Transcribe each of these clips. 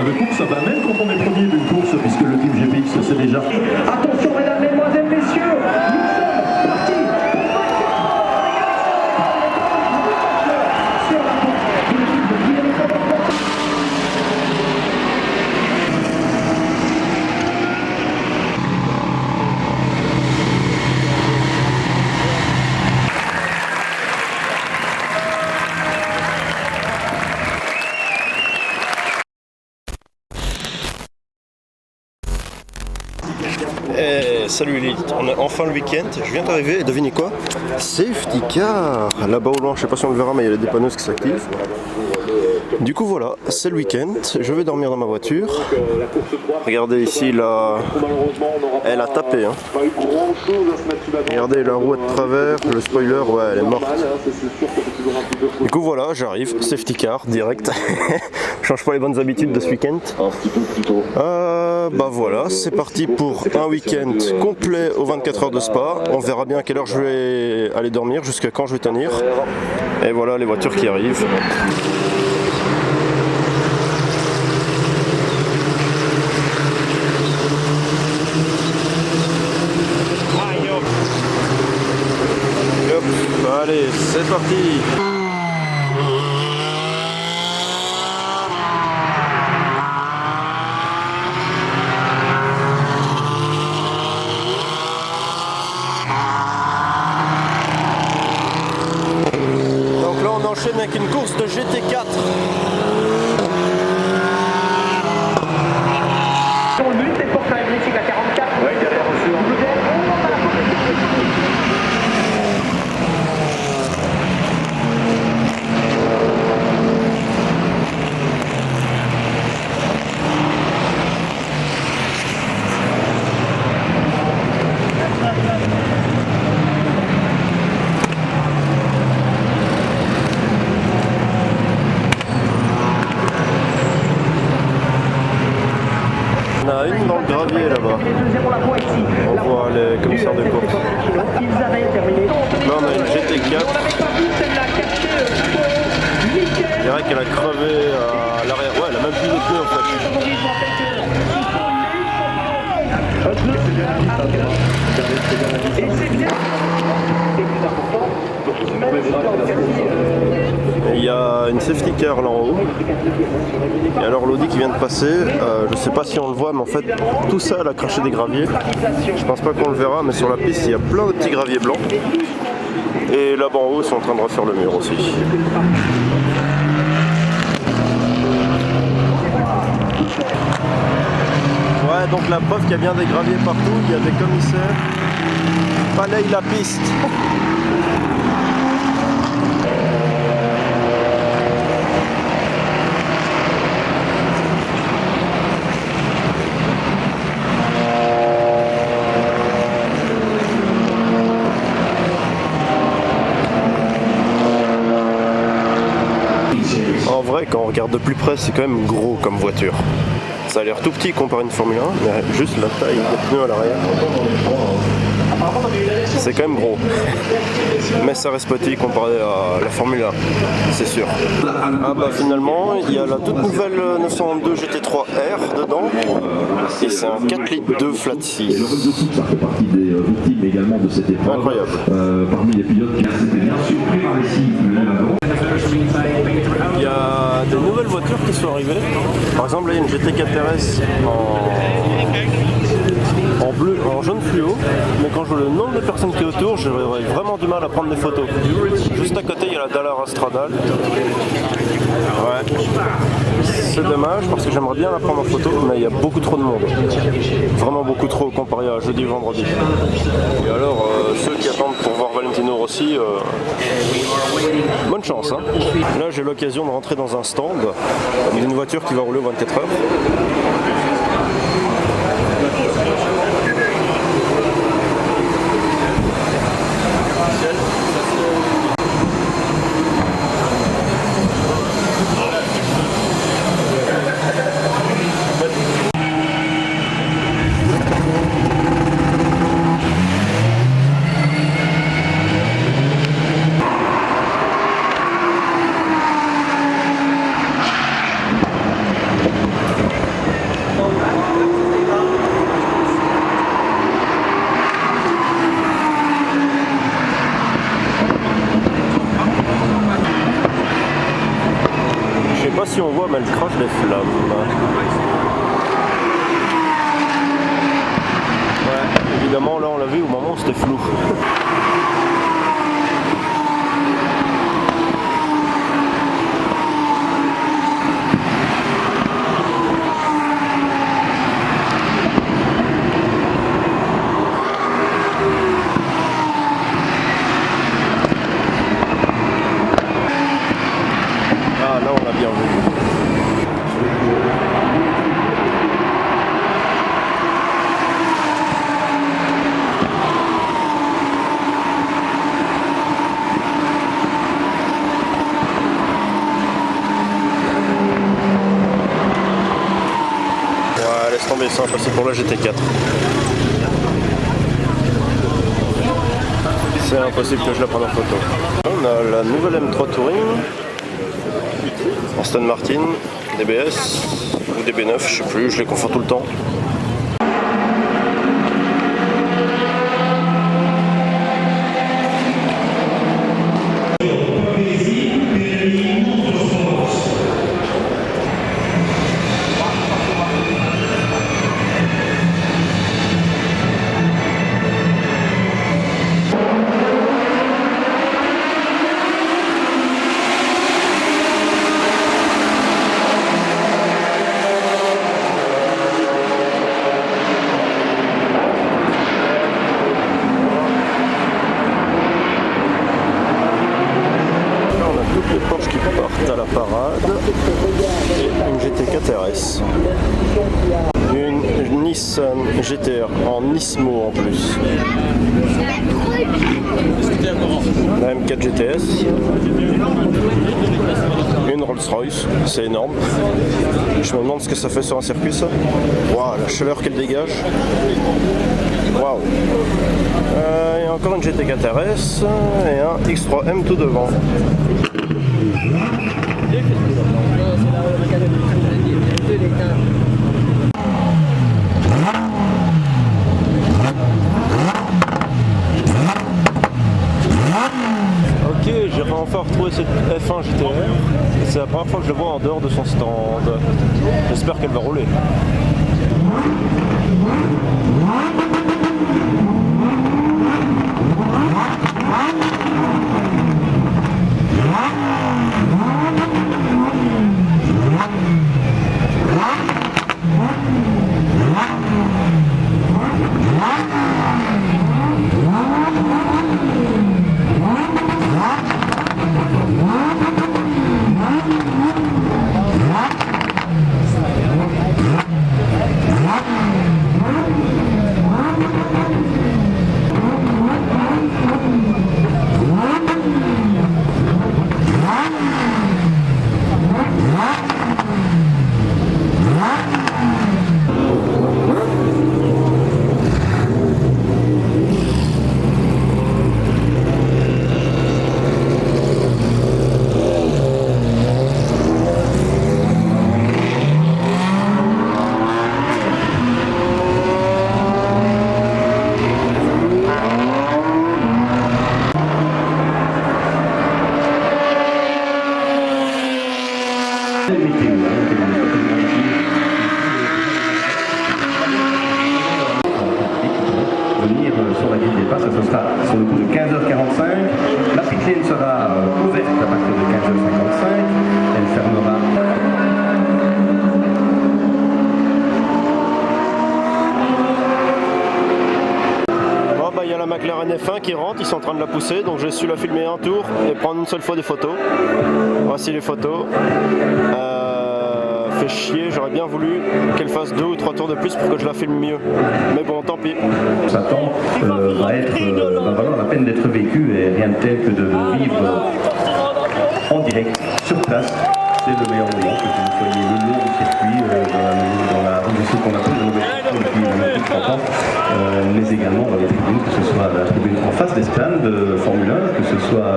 de course, bah, même quand on est premier d'une course, puisque le Team GPX c'est déjà... Attention mesdames, mesdemoiselles, messieurs, nous sommes partis sur la course de l'équipe de Guillaume. Salut Elite, on a enfin le week-end, je viens d'arriver et devinez quoi? Safety car. Là-bas au loin, je sais pas si on le verra, mais il y a les dépanneuses qui s'activent. Du coup voilà, c'est le week-end, je vais dormir dans ma voiture. Regardez ici, là, elle a tapé. Hein. Regardez la roue de travers, le spoiler, ouais, elle est morte. Du coup voilà, j'arrive, safety car, direct. Je change pas les bonnes habitudes de ce week-end. Bah voilà, c'est parti pour un week-end complet aux 24 heures de Spa. On verra bien à quelle heure je vais aller dormir, jusqu'à quand je vais tenir. Et voilà les voitures qui arrivent. Hop, allez, c'est parti. Donc là on enchaîne avec une course de GT4. L'une des portes magnétiques à 44. Ouais, galère aussi. On a une dans le gravier là-bas. On voit les commissaires de course. Là on a une GT4. Je dirais qu'elle a crevé à l'arrière. Ouais, elle a même plus de pneus en fait. Et c'est bien. Et plus important, même si dans le quartier, Il y a une safety car là en haut. Et alors l'Audi qui vient de passer, je sais pas si on le voit, mais en fait tout ça elle a craché des graviers. Je pense pas qu'on le verra, mais sur la piste il y a plein de petits graviers blancs. Et là-bas en haut ils sont en train de refaire le mur aussi. Ouais, donc la preuve qu'il y a bien des graviers partout, il y a des commissaires. Balaye la piste. En vrai, quand on regarde de plus près, c'est quand même gros comme voiture. Ça a l'air tout petit comparé à une Formule 1, mais juste la taille des pneus à l'arrière. C'est quand même gros. Mais ça reste petit comparé à la Formule 1, c'est sûr. Ah bah finalement, il y a la toute nouvelle 992 GT3R dedans. Et c'est un 4 litres 2 flat 6. Ça fait partie des victimes également de cette épreuve. Incroyable. Parmi les pilotes qui étaient bien surpris par les signes avant. Il y a des nouvelles voitures qui sont arrivées. Par exemple, là, il y a une GT4 RS en bleu, en jaune fluo. Mais quand je vois le nombre de personnes qui est autour, j'aurais vraiment du mal à prendre des photos. Juste à côté, il y a la Dallara Stradale. Ouais. C'est dommage parce que j'aimerais bien la prendre en photo, mais il y a beaucoup trop de monde. Vraiment beaucoup trop comparé à jeudi et vendredi. Et alors, ceux qui attendent pour voir Valentino Rossi, bonne chance. Hein. Là, j'ai l'occasion de rentrer dans un stand d'une voiture qui va rouler aux 24 heures. si on voit, mais elle crache des flammes. Ouais, évidemment, là on l'a vu au moment où c'était flou. Ah, là on l'a bien vu. Ouais, laisse tomber, ça va passer pour la GT4. C'est impossible que je la prenne en photo. On a la nouvelle M3 Touring, Aston Martin, DBS ou DB9, je sais plus, je les confonds tout le temps. Les Porsche qui partent à la parade et une GT4 RS, une Nissan GTR en Nismo en plus, la M4 GTS, une Rolls-Royce, c'est énorme. Je me demande ce que ça fait sur un circuit ça. Waouh, la chaleur qu'elle dégage. Waouh. Et encore une GT4 RS et un X3M tout devant. Ok, j'ai enfin retrouvé cette F1 GTR. C'est la première fois que je le vois en dehors de son stand. J'espère qu'elle va rouler. Venir sur la grille des passes, ce sera sur le coup de 15h45. La pit lane sera ouverte à partir de 15h55. Elle fermera. Bon, bah, y a la McLaren F1 qui rentre, ils sont en train de la pousser, donc j'ai su la filmer un tour et prendre une seule fois des photos. Voici les photos. Fait chier, j'aurais bien voulu qu'elle fasse 2 ou 3 tours de plus pour que je la filme mieux. Mais bon, tant pis. Cet temps va valoir la peine d'être vécu et rien de tel que de le vivre en direct, sur place. C'est le meilleur moment, que vous soyez le long du circuit, dans la ce qu'on appelle la nouvelle tribune depuis 30 ans, mais également dans les tribunes, que ce soit la tribune en face des stands de Formule 1, que ce soit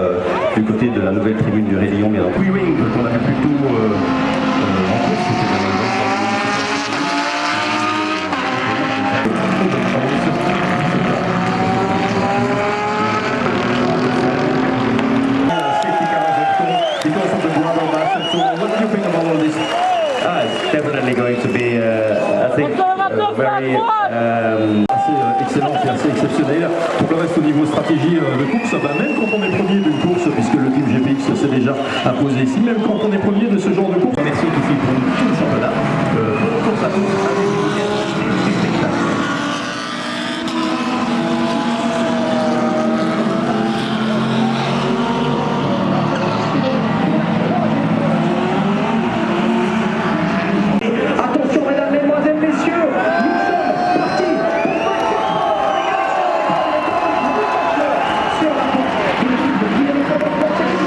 du côté de la nouvelle tribune du Rédillon, bien en Wing, qu'on avait plutôt Because of the ground on that, so what do you think about all this assez excellente et assez exceptionnelle. Pour le reste, au niveau stratégie de course, même quand on est premier d'une course, puisque le team GPX s'est déjà imposé ici, même quand on est premier de ce genre de course, merci qui fait pour tout le championnat. Course à course, Attention mesdames, mesdemoiselles, messieurs, nous sommes partis sur la course de l'équipe de Dynamic Motorsport.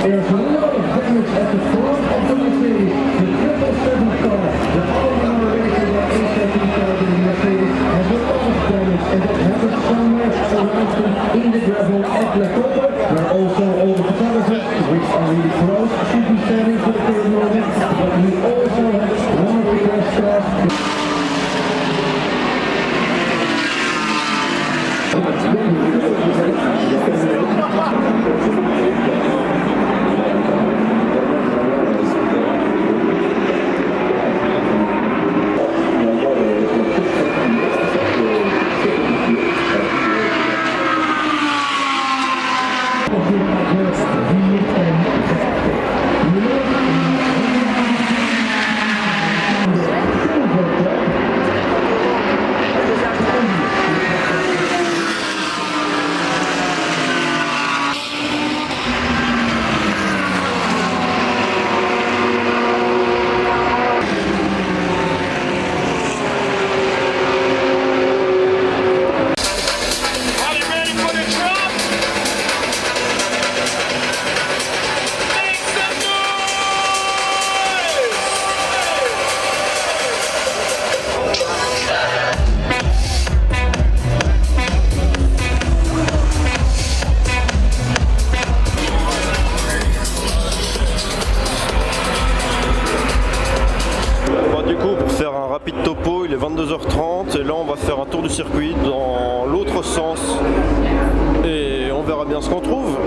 There's no damage at the front of the Mercedes. The 777 car, the all-star racer that is taking part in the Mercedes, has a lot of damage, and that happens somewhere around them in the gravel at La Copa, where also all the photographers, which are really close, should be standing for the current moment, but we also have one of the crash cars. Rapide topo, il est 22h30 et là on va faire un tour du circuit dans l'autre sens et on verra bien ce qu'on trouve.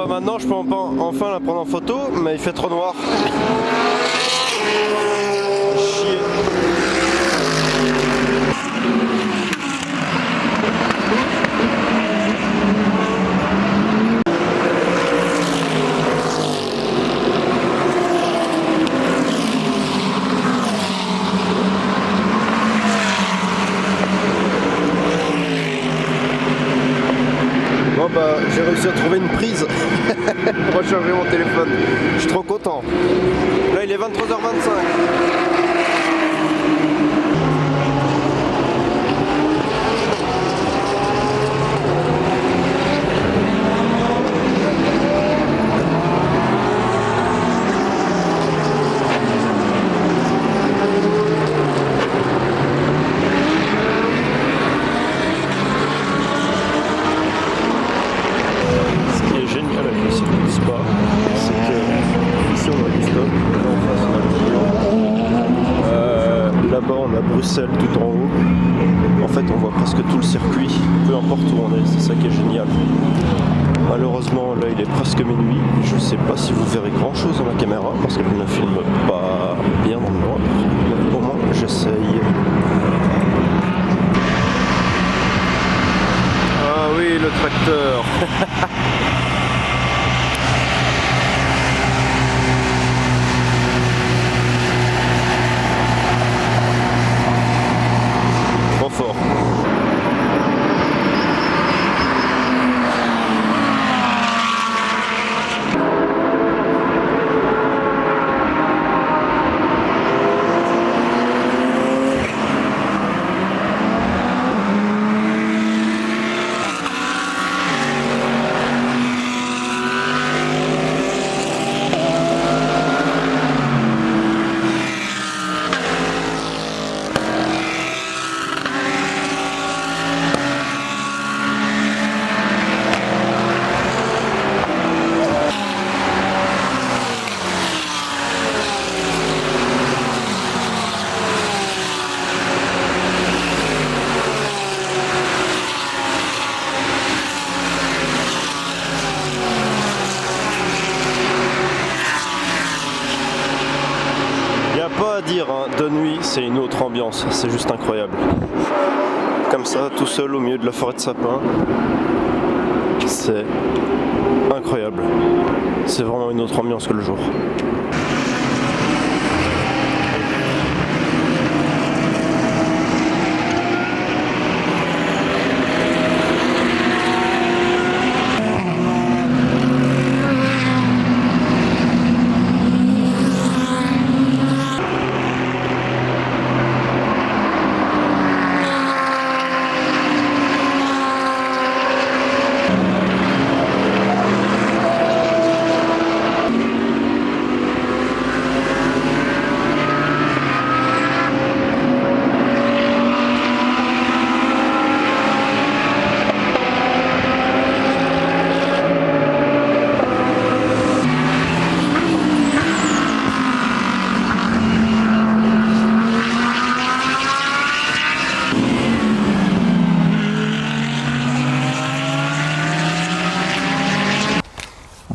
Maintenant je peux enfin la prendre en photo, mais il fait trop noir. J'ai réussi à trouver une prise pour recharger mon téléphone. Je suis trop content. Là il est 23h25. Là-bas on a Bruxelles tout en haut. En fait on voit presque tout le circuit, peu importe où on est, c'est ça qui est génial. Malheureusement là il est presque minuit, je ne sais pas si vous verrez grand chose dans la caméra parce qu'elle ne filme pas bien dans le noir. Mais au moins j'essaye. Ah oui le tracteur. Fort. Pas à dire, hein. De nuit c'est une autre ambiance, c'est juste incroyable. Comme ça, tout seul au milieu de la forêt de sapins, c'est incroyable. C'est vraiment une autre ambiance que le jour.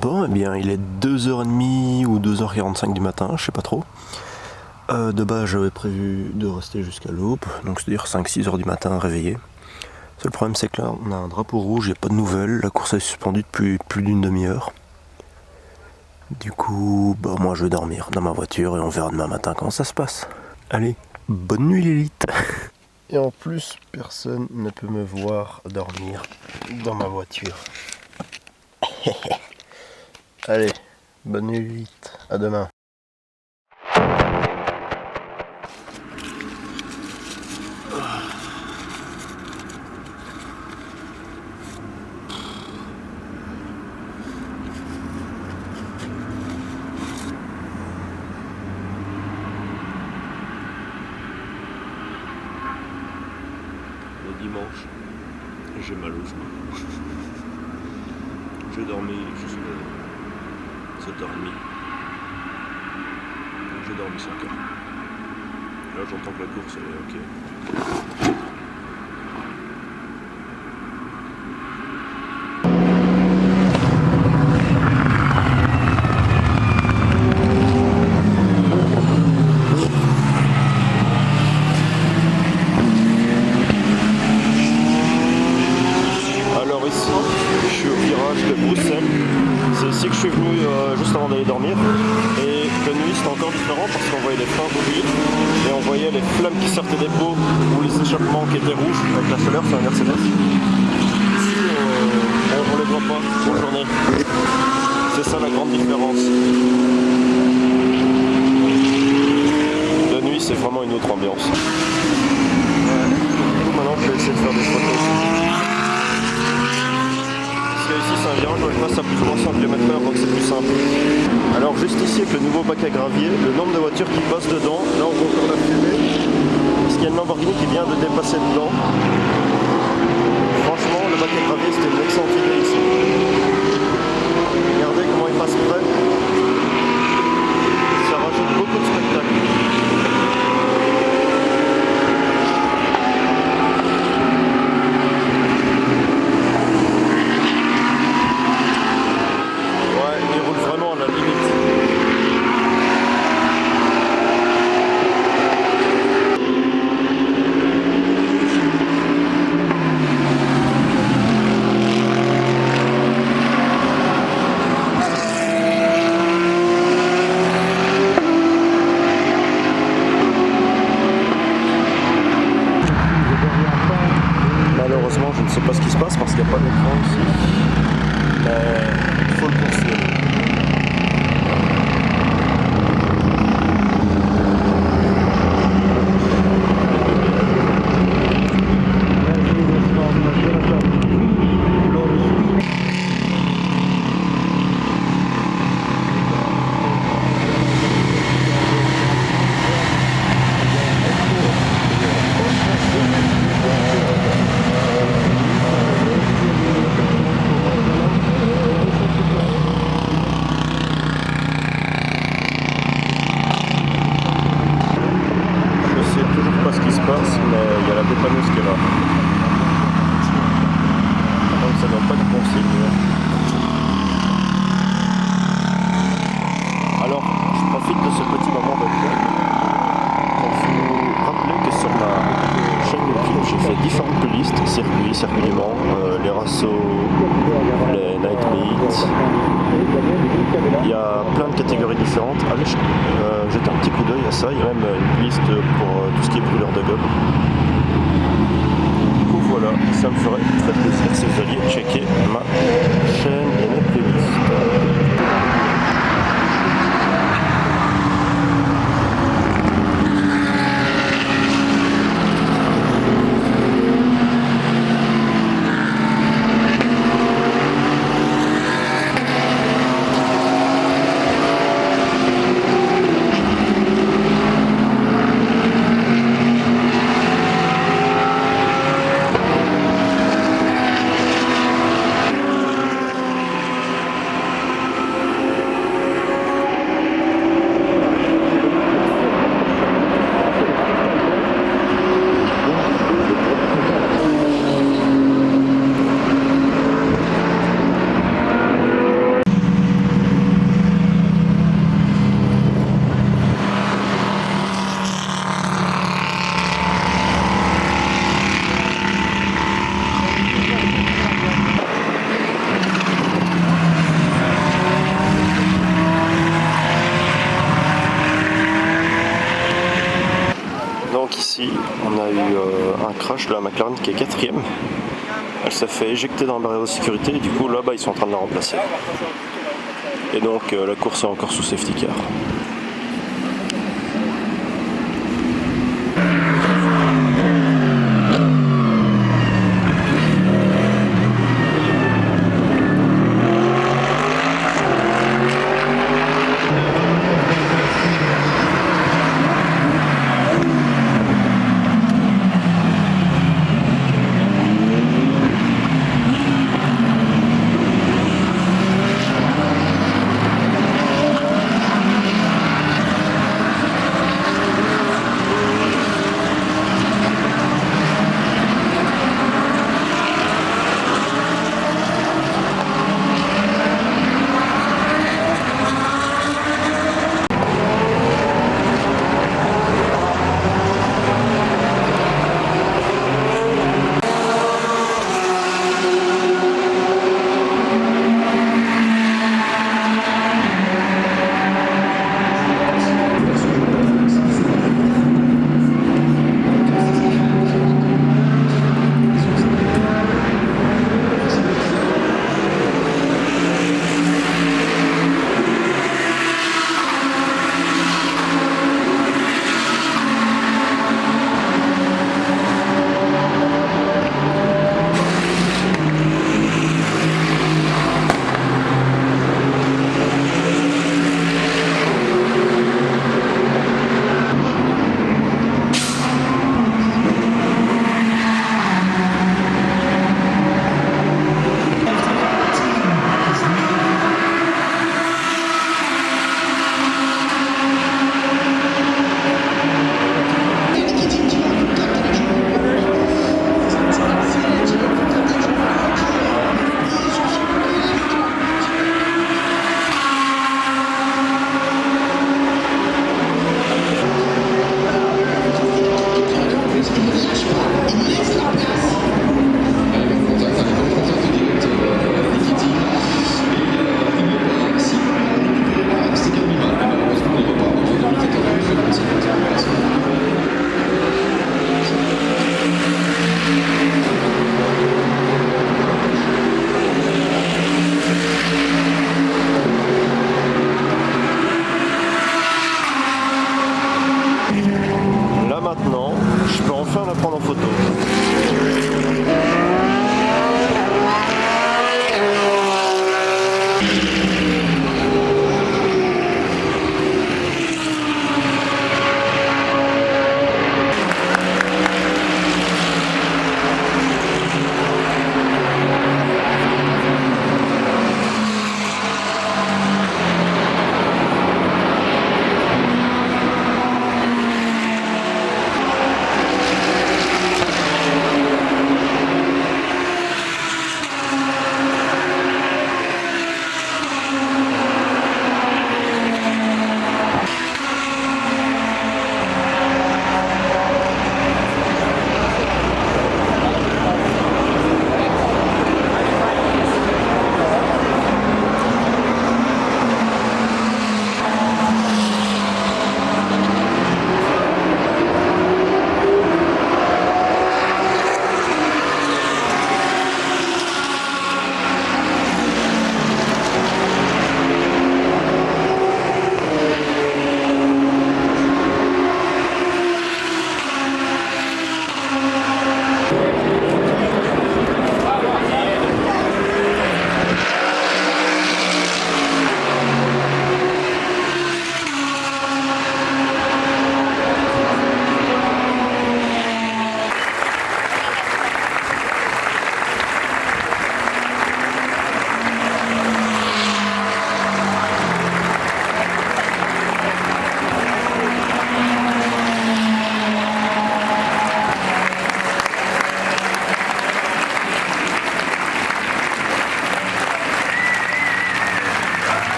Bon, eh bien, il est 2h30 ou 2h45 du matin, je sais pas trop. De base, j'avais prévu de rester jusqu'à l'aube, donc c'est-à-dire 5-6h du matin réveillé. Seul problème, c'est que là, on a un drapeau rouge, il n'y a pas de nouvelles, la course est suspendue depuis plus d'une demi-heure. Du coup, bah, moi je vais dormir dans ma voiture et on verra demain matin comment ça se passe. Allez, bonne nuit l'élite. Et en plus, personne ne peut me voir dormir dans ma voiture. Allez, bonne nuit l'élite, à demain. Le dimanche, j'ai mal au genou. J'ai dormi jusqu'à 7h30. J'ai dormi 5 heures. Là j'entends que la course elle est ok. Alors ici, je suis au virage de Bruxelles. C'est ici que je suis venu juste avant d'aller dormir. Et de nuit c'était encore différent parce qu'on voyait les freins bouillir et on voyait les flammes qui sortaient des pots ou les échappements qui étaient rouges avec la chaleur sur la Mercedes. on les voit pas en journée. C'est ça la grande différence. De nuit, c'est vraiment une autre ambiance. Maintenant, je vais essayer de faire des photos. Parce que ici, c'est un virage où je passe à plus ou moins 100 km/h, donc c'est plus simple. Alors, juste ici, avec le nouveau bac à gravier, le nombre de voitures qui passent dedans, là, on voit encore la fumée. Parce qu'il y a une Lamborghini qui vient de dépasser dedans. Franchement, le bac à gravier, c'était une excellente idée ici. Regardez comment il passe près. Ça rajoute beaucoup de spectacle. Ouais, il roule vraiment à la limite. Malheureusement, je ne sais pas ce qui se passe parce qu'il n'y a pas d'écran ici. Mais il faut le poursuivre. Mais il y a la dépanneuse qui est là. Donc ça donne pas de bon signe. Alors, je profite de ce petit moment de calme pour vous rappeler que sur ma chaîne YouTube, j'ai fait différentes playlists, circuits du Mans, les rassos, les night meets. Il y a plein de catégories différentes. Allez jeter un petit coup d'œil à ça. Il y a même une liste pour tout ce qui est brûleur de gomme. Du coup voilà, ça me ferait très plaisir si vous alliez checker ma chaîne et mes playlists. Donc ici, on a eu un crash de la McLaren qui est 4ème. Elle s'est fait éjecter dans la barrière de sécurité et du coup là-bas ils sont en train de la remplacer. Et donc la course est encore sous safety car. maintenant, je peux enfin la prendre en photo.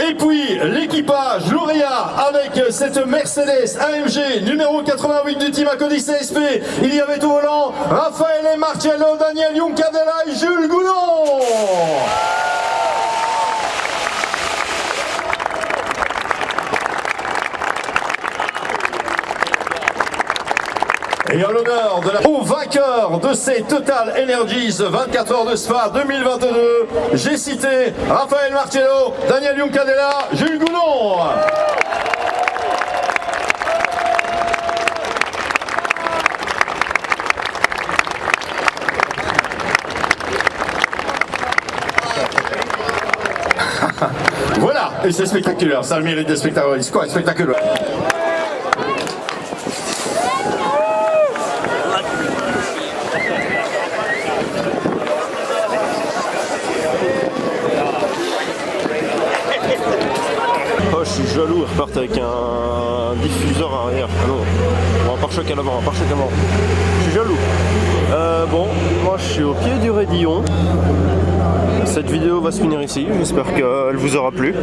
Et puis l'équipage lauréat avec cette Mercedes AMG numéro 88 du team Acodi CSP. Il y avait au volant Raffaele Marcello, Daniel Juncadella et Jules Goulon. Et en l'honneur au vainqueur de ces Total Energies 24 heures de Spa 2022, j'ai cité Raffaele Marcello, Daniel Juncadella, Jules Goulon. Voilà, et c'est spectaculaire, ça a le mérite des spectaculaires. C'est quoi spectaculaire? Je suis jaloux, ils repartent avec un diffuseur arrière. Ah non, un pare-choc à l'avant, un pare-choc avant. Je suis jaloux. Bon, moi je suis au pied du Raidillon. Cette vidéo va se finir ici, j'espère qu'elle vous aura plu.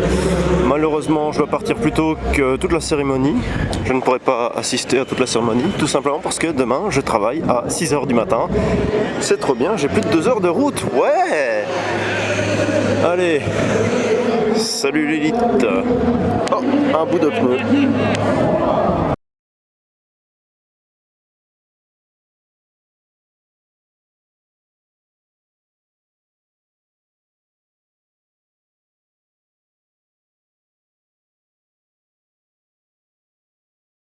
Malheureusement, je dois partir plus tôt que toute la cérémonie. Je ne pourrai pas assister à toute la cérémonie, tout simplement parce que demain, je travaille à 6 h du matin. C'est trop bien, j'ai plus de 2 heures de route, ouais. Allez, salut l'élite. Oh, un bout de pneu.